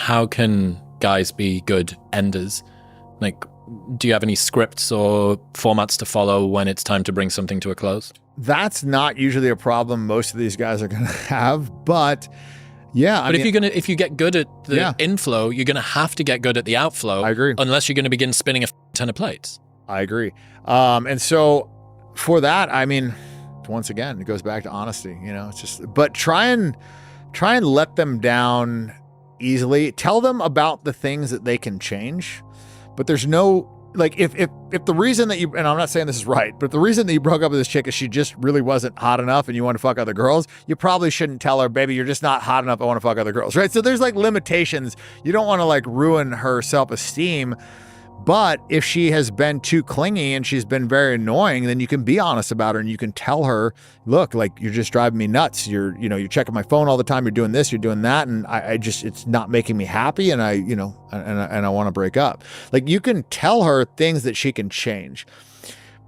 how can guys be good enders? Like, do you have any scripts or formats to follow when it's time to bring something to a close? That's not usually a problem most of these guys are going to have, but yeah. But if you get good at the inflow, you're going to have to get good at the outflow. I agree. Unless you're going to begin spinning a ton of plates. I agree. And so for that, I mean, once again, it goes back to honesty, it's just, but try and let them down easily. Tell them about the things that they can change, but there's no, like, if the reason that and I'm not saying this is right, but the reason that you broke up with this chick is she just really wasn't hot enough and you want to fuck other girls, you probably shouldn't tell her, baby, you're just not hot enough, I want to fuck other girls, right? So there's like limitations. You don't want to like ruin her self-esteem. But if she has been too clingy and she's been very annoying, then you can be honest about her and you can tell her, look, like, you're just driving me nuts. You're checking my phone all the time. You're doing this, you're doing that. And I just, it's not making me happy. And I want to break up. Like, you can tell her things that she can change.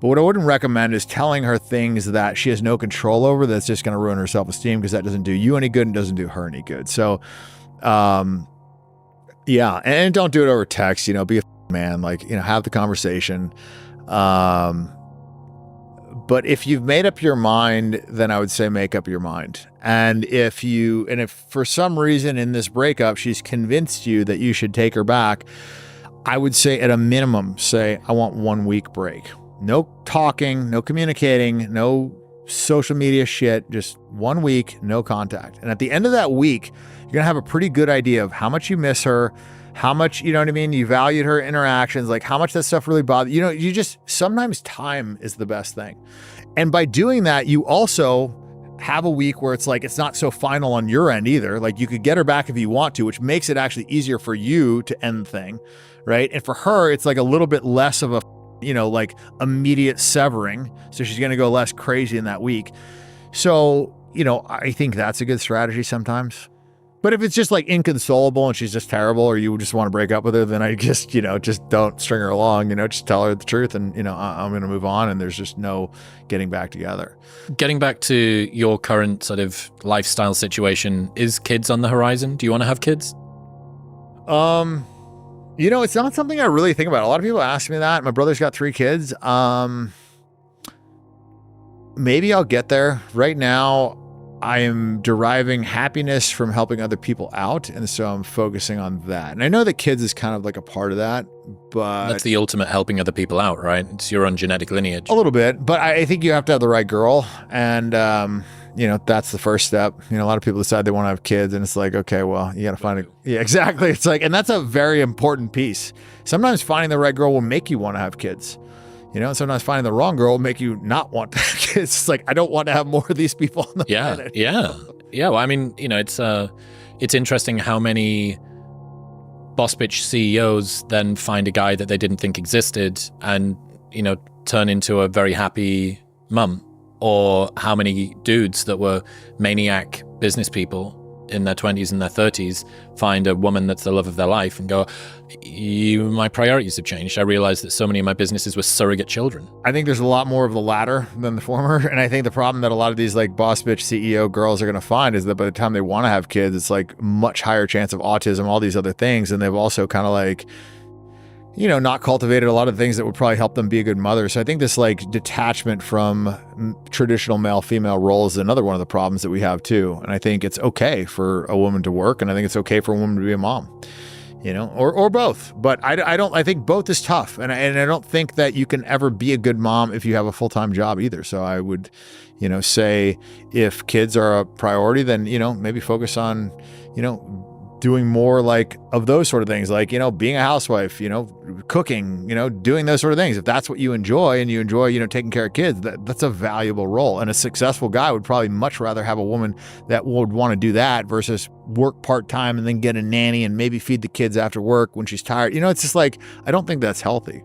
But what I wouldn't recommend is telling her things that she has no control over that's just going to ruin her self-esteem, because that doesn't do you any good and doesn't do her any good. So, yeah. And don't do it over text, be a man, like, have the conversation. But if you've made up your mind, then I would say make up your mind. And if for some reason in this breakup, she's convinced you that you should take her back, I would say at a minimum, say, I want 1 week break. No talking, no communicating, no social media shit, just 1 week, no contact. And at the end of that week, you're going to have a pretty good idea of how much you miss her, how much, you know what I mean? You valued her interactions, like how much that stuff really bothered you. You just, sometimes time is the best thing. And by doing that, you also have a week where it's like, it's not so final on your end either. Like, you could get her back if you want to, which makes it actually easier for you to end the thing, right? And for her, it's like a little bit less of a, like immediate severing. So she's going to go less crazy in that week. So, I think that's a good strategy sometimes. But if it's just like inconsolable and she's just terrible, or you just want to break up with her, then I just, just don't string her along, just tell her the truth and, I'm going to move on, and there's just no getting back together. Getting back to your current sort of lifestyle situation, is kids on the horizon? Do you want to have kids? It's not something I really think about. A lot of people ask me that. My brother's got 3 kids. Maybe I'll get there. Right now, I am deriving happiness from helping other people out, and so I'm focusing on that. And I know that kids is kind of like a part of that, but that's the ultimate helping other people out, right? It's your own genetic lineage. A little bit, but I think you have to have the right girl, and that's the first step. A lot of people decide they want to have kids, and it's like, okay, well, you got to find yeah, exactly. It's like, and that's a very important piece. Sometimes finding the right girl will make you want to have kids. Sometimes finding the wrong girl will make you not want to have kids. It's like, I don't want to have more of these people on the planet. Yeah. Well, I mean, it's interesting how many boss bitch CEOs then find a guy that they didn't think existed and, turn into a very happy mum, or how many dudes that were maniac business people in their 20s and their 30s find a woman that's the love of their life and go, my priorities have changed. I realized that so many of my businesses were surrogate children. I think there's a lot more of the latter than the former. And I think the problem that a lot of these like boss bitch CEO girls are going to find is that by the time they want to have kids, it's like much higher chance of autism, all these other things. And they've also kind of like, not cultivated a lot of things that would probably help them be a good mother. So I think this like detachment from traditional male-female roles is another one of the problems that we have too. And I think it's okay for a woman to work, and I think it's okay for a woman to be a mom, or both. But I think both is tough. And I don't think that you can ever be a good mom if you have a full-time job either. So I would, say if kids are a priority, then, maybe focus on, doing more like of those sort of things, like, being a housewife, cooking, doing those sort of things. If that's what you enjoy, and you enjoy, taking care of kids, that's a valuable role. And a successful guy would probably much rather have a woman that would want to do that versus work part-time and then get a nanny and maybe feed the kids after work when she's tired. It's just like, I don't think that's healthy.